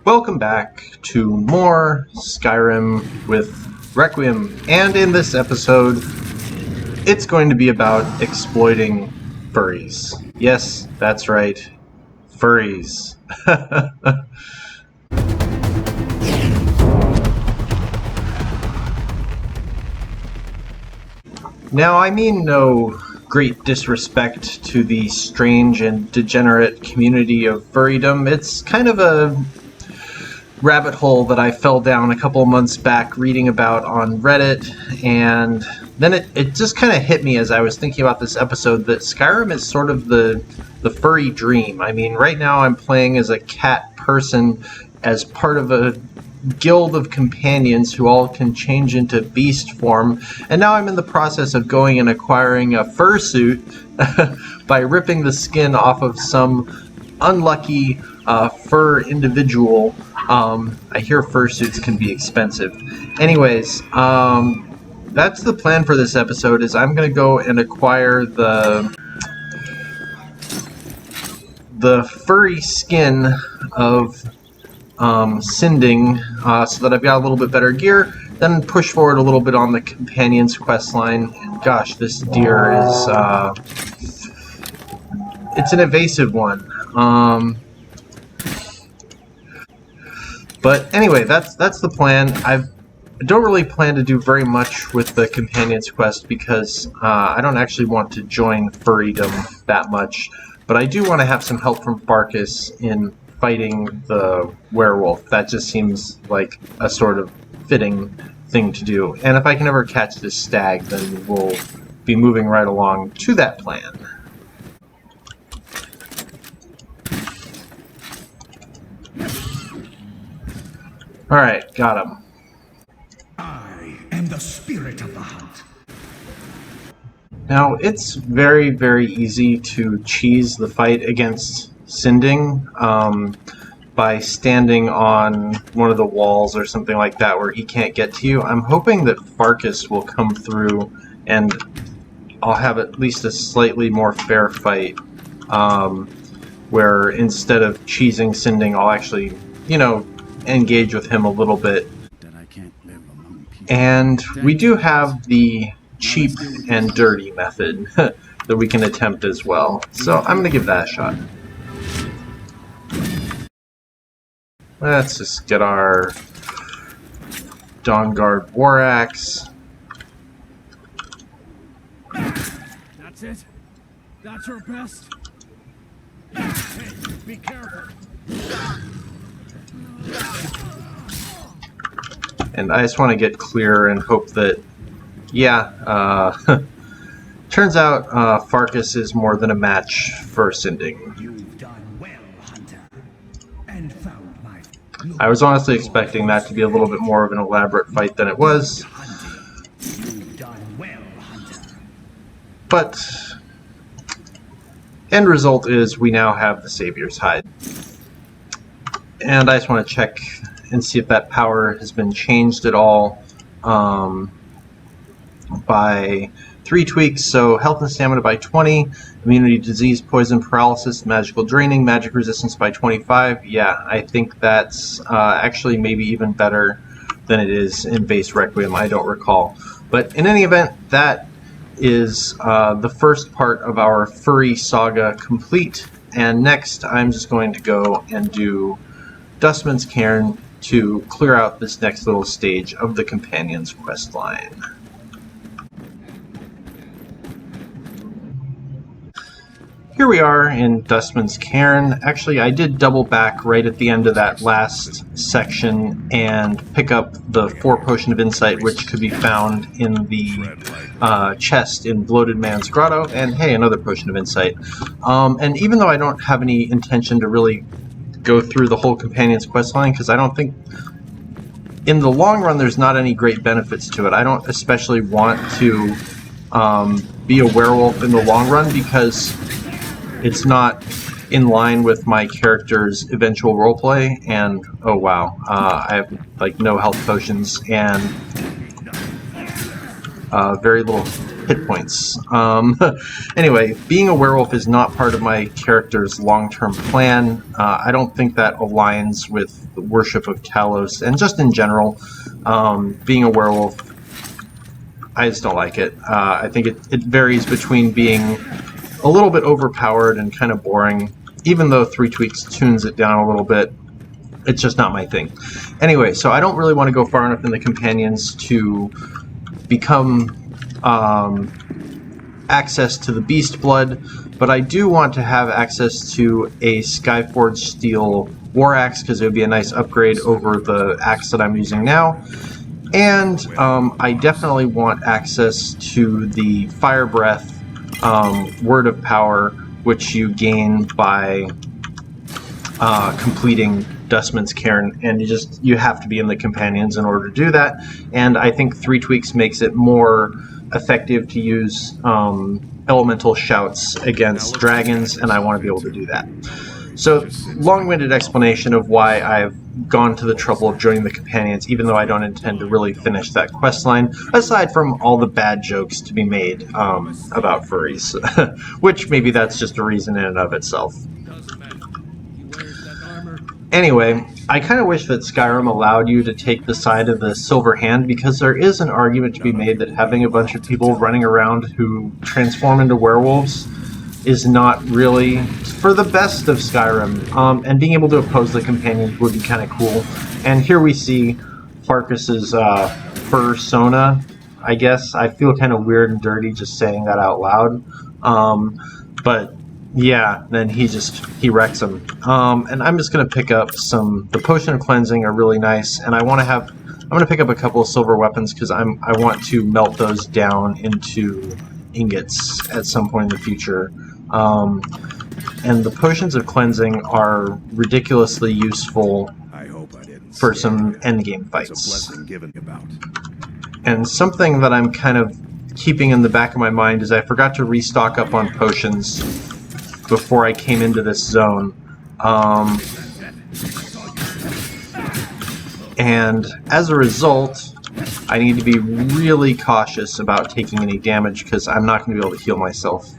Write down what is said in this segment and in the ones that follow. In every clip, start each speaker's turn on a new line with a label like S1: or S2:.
S1: Welcome back to more Skyrim with Requiem, and in this episode, it's going to be about exploiting furries. Yes, that's right, furries. Now, I mean no great disrespect to the strange and degenerate community of furrydom. It's kind of a rabbit hole that I fell down a couple of months back reading about on Reddit, and then it just kind of hit me as I was thinking about this episode that Skyrim is sort of the furry dream. I mean, right now I'm playing as a cat person as part of a guild of companions who all can change into beast form, and now I'm in the process of going and acquiring a fursuit by ripping the skin off of some unlucky fur individual. I hear fursuits can be expensive. Anyways, that's the plan for this episode. Is I'm gonna go and acquire the furry skin of Sinding, so that I've got a little bit better gear, then push forward a little bit on the companion's quest line. And gosh, this deer is it's an evasive one. But anyway, that's the plan. I don't really plan to do very much with the companion's quest because I don't actually want to join furrydom that much, but I do want to have some help from Farkas in fighting the werewolf. That just seems like a sort of fitting thing to do. And if I can ever catch this stag, then we'll be moving right along to that plan. Alright, got him.
S2: I am the spirit of the hunt.
S1: Now, it's very, very easy to cheese the fight against Sinding by standing on one of the walls or something like that where he can't get to you. I'm hoping that Farkas will come through and I'll have at least a slightly more fair fight, where instead of cheesing Sinding, I'll actually, engage with him a little bit. And we do have the cheap and dirty method that we can attempt as well. So I'm going to give that a shot. Let's just get our Dawnguard War Axe.
S3: That's it? That's our best? Hey, be careful.
S1: And I just want to get clear and hope that, turns out Farkas is more than a match for Sinding.
S2: You've done well, hunter, and found my.
S1: I was honestly expecting that to be a little bit more of an elaborate fight than it was.
S2: You've done well, hunter.
S1: But end result is we now have the Savior's Hide. And I just want to check and see if that power has been changed at all by 3Tweaks. So health and stamina by 20, immunity, disease, poison, paralysis, magical draining, magic resistance by 25. Yeah, I think that's actually maybe even better than it is in base Requiem. I don't recall. But in any event, that is the first part of our furry saga complete. And next, I'm just going to go and do Dustman's Cairn to clear out this next little stage of the companion's quest line. Here we are in Dustman's Cairn. Actually, I did double back right at the end of that last section and pick up the 4 Potion of Insight, which could be found in the chest in Bloated Man's Grotto, and hey, another Potion of Insight. And even though I don't have any intention to really go through the whole companion's quest line, because I don't think in the long run there's not any great benefits to it. I don't especially want to be a werewolf in the long run because it's not in line with my character's eventual roleplay, and oh wow, I have like no health potions and very little hit points. Anyway, being a werewolf is not part of my character's long-term plan. I don't think that aligns with the worship of Talos, and just in general, being a werewolf, I just don't like it. I think it varies between being a little bit overpowered and kind of boring, even though 3Tweaks tunes it down a little bit. It's just not my thing. Anyway, so I don't really want to go far enough in the companions to become access to the beast blood, but I do want to have access to a Skyforged steel war axe, because it would be a nice upgrade over the axe that I'm using now. And I definitely want access to the fire breath word of power, which you gain by completing Dustman's Cairn, and you have to be in the companions in order to do that. And I think 3Tweaks makes it more effective to use elemental shouts against dragons, and I want to be able to do that. So, long-winded explanation of why I've gone to the trouble of joining the companions, even though I don't intend to really finish that questline, aside from all the bad jokes to be made about furries, which maybe that's just a reason in and of itself. Anyway, I kind of wish that Skyrim allowed you to take the side of the Silver Hand, because there is an argument to be made that having a bunch of people running around who transform into werewolves is not really for the best of Skyrim, and being able to oppose the companions would be kind of cool. And here we see Farkas's fursona, I guess. I feel kind of weird and dirty just saying that out loud, but yeah, then he wrecks him. And I'm just gonna pick up the potion of cleansing are really nice, and I'm gonna pick up a couple of silver weapons because I want to melt those down into ingots at some point in the future. And the potions of cleansing are ridiculously useful for some endgame fights. And something that I'm kind of keeping in the back of my mind is I forgot to restock up on potions before I came into this zone. And as a result, I need to be really cautious about taking any damage, because I'm not going to be able to heal myself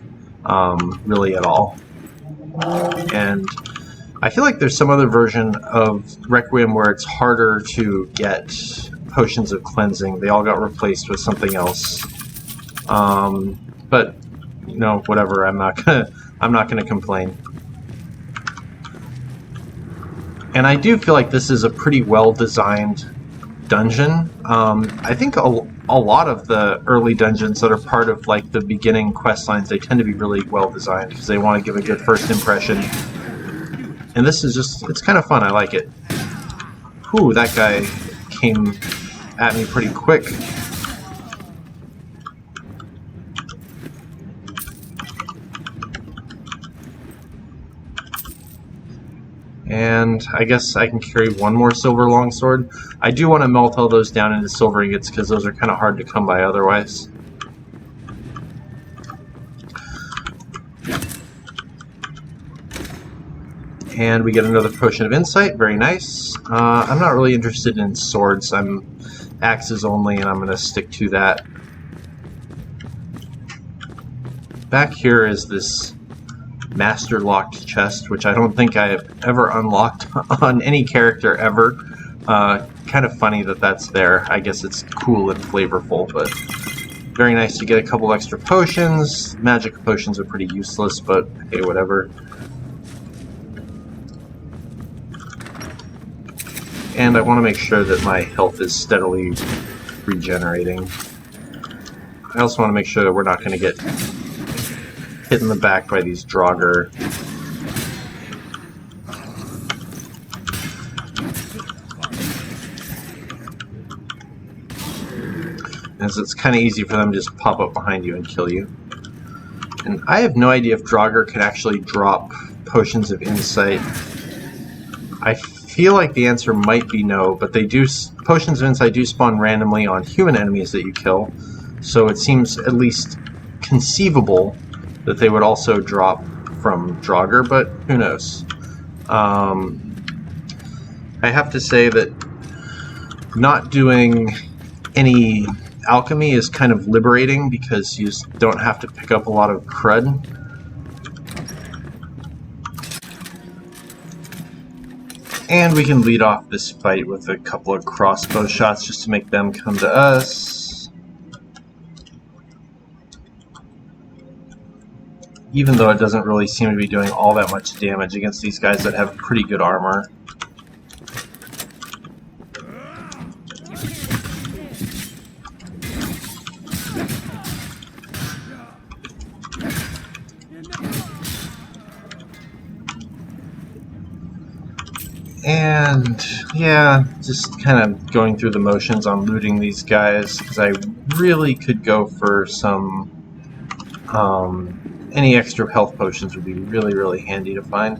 S1: really at all. And I feel like there's some other version of Requiem where it's harder to get potions of cleansing. They all got replaced with something else. But you know, whatever. I'm not gonna complain. And I do feel like this is a pretty well-designed dungeon. I think a lot of the early dungeons that are part of like the beginning quest lines, they tend to be really well-designed because they want to give a good first impression. And this is just, it's kind of fun. I like it. Whew, that guy came at me pretty quick. And I guess I can carry one more silver longsword. I do want to melt all those down into silver ingots because those are kind of hard to come by otherwise. And we get another potion of insight. Very nice. I'm not really interested in swords. I'm axes only, and I'm going to stick to that. Back here is this master locked chest, which I don't think I have ever unlocked on any character ever. Kind of funny that that's there. I guess it's cool and flavorful, but very nice to get a couple extra potions. Magic potions are pretty useless, but hey, whatever. And I want to make sure that my health is steadily regenerating. I also want to make sure that we're not going to get hit in the back by these Draugr. As it's kind of easy for them to just pop up behind you and kill you. And I have no idea if Draugr can actually drop potions of insight. I feel like the answer might be no, but they do. Potions of insight do spawn randomly on human enemies that you kill, so it seems at least conceivable that they would also drop from Draugr, but who knows. I have to say that not doing any alchemy is kind of liberating because you just don't have to pick up a lot of crud. And we can lead off this fight with a couple of crossbow shots just to make them come to us. Even though it doesn't really seem to be doing all that much damage against these guys that have pretty good armor. And yeah, just kind of going through the motions on looting these guys, because I really could go for some, any extra health potions would be really handy to find.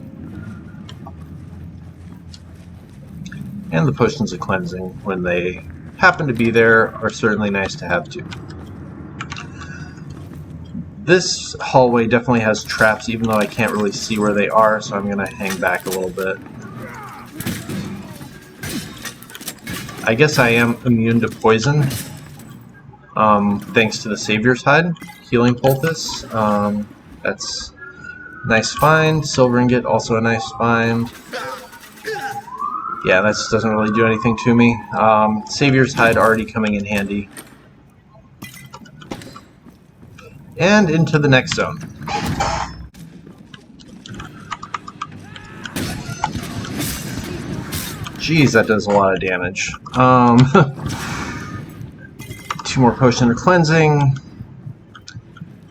S1: And the potions of cleansing, when they happen to be there, are certainly nice to have too. This hallway definitely has traps, even though I can't really see where they are, so I'm going to hang back a little bit. I guess I am immune to poison, thanks to the Savior's Hide, Healing Poultice. That's a nice find. Silver Ingot, also a nice find. Yeah, that just doesn't really do anything to me. Savior's Hide already coming in handy. And into the next zone. Jeez, that does a lot of damage. 2 more potions of cleansing.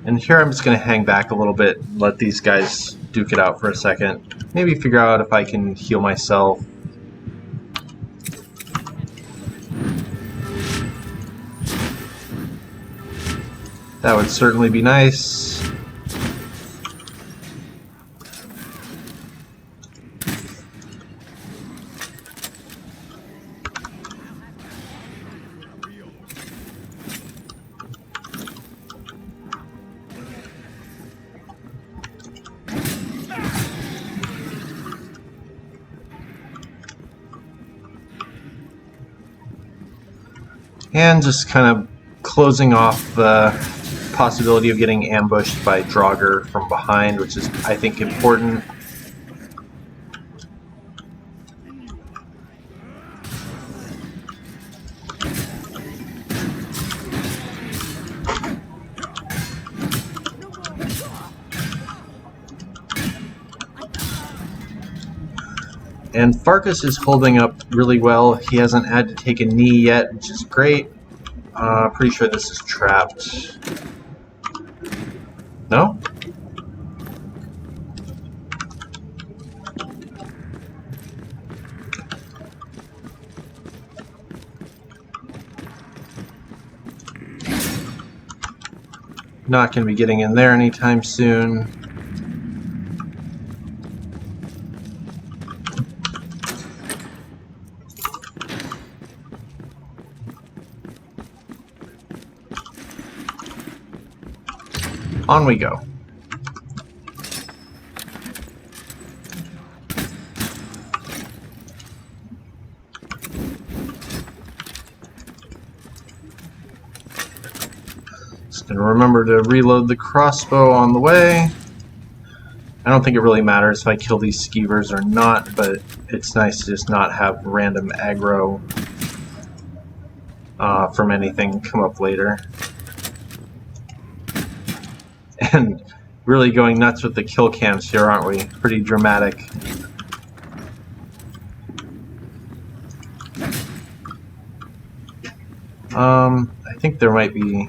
S1: And here I'm just going to hang back a little bit, let these guys duke it out for a second. Maybe figure out if I can heal myself. That would certainly be nice. And just kind of closing off the possibility of getting ambushed by Draugr from behind, which is, I think, important. And Farkas is holding up really well. He hasn't had to take a knee yet, which is great. Pretty sure this is trapped. No? Not going to be getting in there anytime soon. On we go. Just gonna remember to reload the crossbow on the way. I don't think it really matters if I kill these skeevers or not, but it's nice to just not have random aggro from anything come up later. And really going nuts with the kill cams here, aren't we? Pretty dramatic. I think there might be...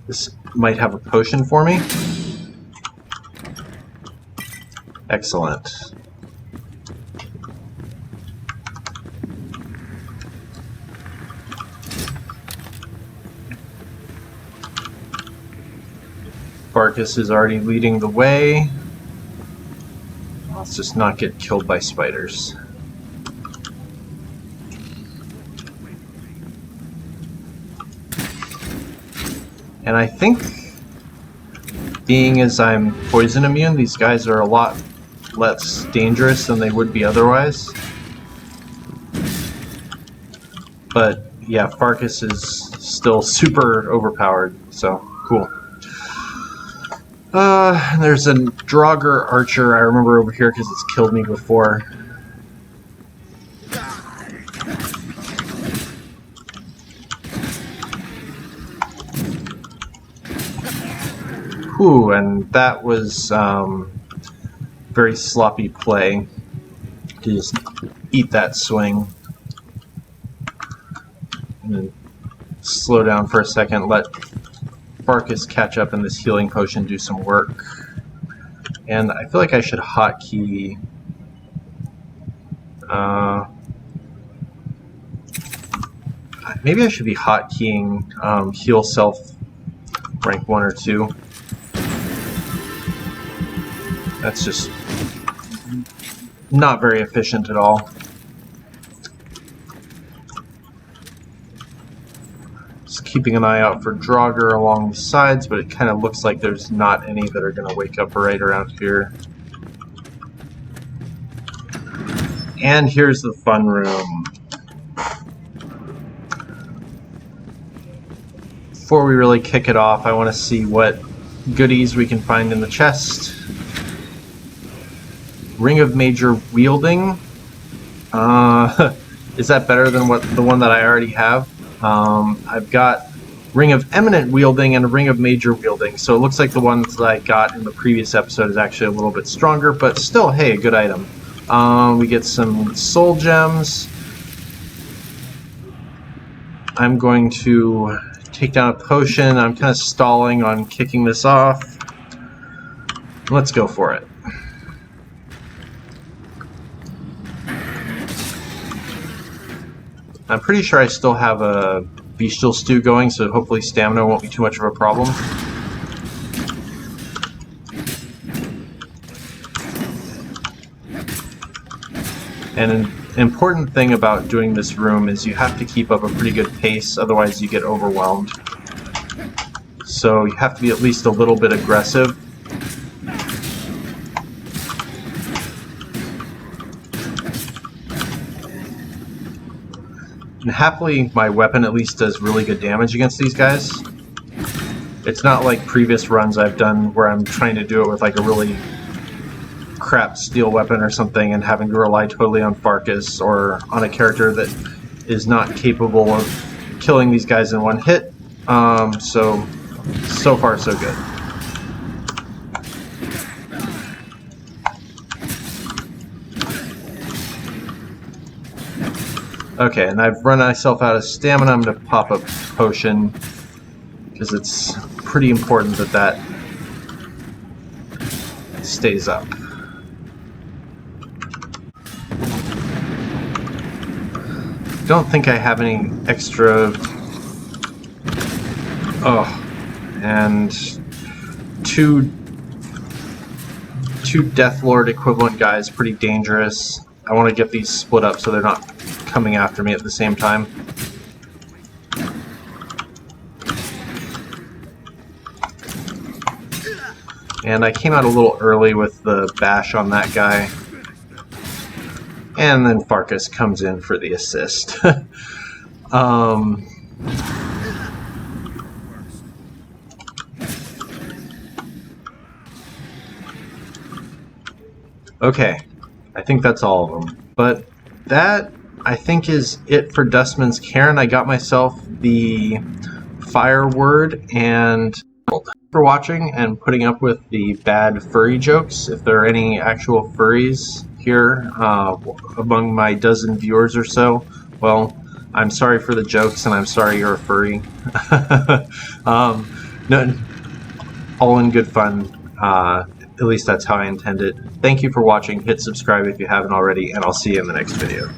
S1: This might have a potion for me. Excellent. Farkas is already leading the way. Let's just not get killed by spiders. And I think, being as I'm poison immune, these guys are a lot less dangerous than they would be otherwise. But yeah, Farkas is still super overpowered, so cool. There's a Draugr archer I remember over here because it's killed me before. Ooh, and that was very sloppy play to just eat that swing. And then slow down for a second, let Farkas catch up and this healing potion do some work. And I feel like I should hotkey... maybe I should be hotkeying heal self rank 1 or 2. That's just not very efficient at all. Just keeping an eye out for Draugr along the sides, but it kind of looks like there's not any that are going to wake up right around here. And here's the fun room. Before we really kick it off, I want to see what goodies we can find in the chest. Ring of Major Wielding. Is that better than the one that I already have? I've got Ring of Eminent Wielding and a Ring of Major Wielding, so it looks like the ones that I got in the previous episode is actually a little bit stronger, but still, hey, a good item. We get some soul gems. I'm going to take down a potion. I'm kind of stalling on kicking this off. Let's go for it. I'm pretty sure I still have a bestial stew going, so hopefully stamina won't be too much of a problem. And an important thing about doing this room is you have to keep up a pretty good pace, otherwise you get overwhelmed. So you have to be at least a little bit aggressive. And happily, my weapon at least does really good damage against these guys. It's not like previous runs I've done where I'm trying to do it with like a really crap steel weapon or something and having to rely totally on Farkas or on a character that is not capable of killing these guys in one hit. So far so good. Okay, and I've run myself out of stamina. I'm going to pop a potion because it's pretty important that that stays up. Don't think I have any extra... Oh, and two Deathlord equivalent guys, pretty dangerous. I want to get these split up so they're not coming after me at the same time. And I came out a little early with the bash on that guy. And then Farkas comes in for the assist. Okay, I think that's all of them. But that, I think, is it for Dustman's Cairn. I got myself the fire word, and for watching and putting up with the bad furry jokes. If there are any actual furries here among my dozen viewers or so, well, I'm sorry for the jokes, and I'm sorry you're a furry. No, all in good fun. At least that's how I intend it. Thank you for watching. Hit subscribe if you haven't already, and I'll see you in the next video.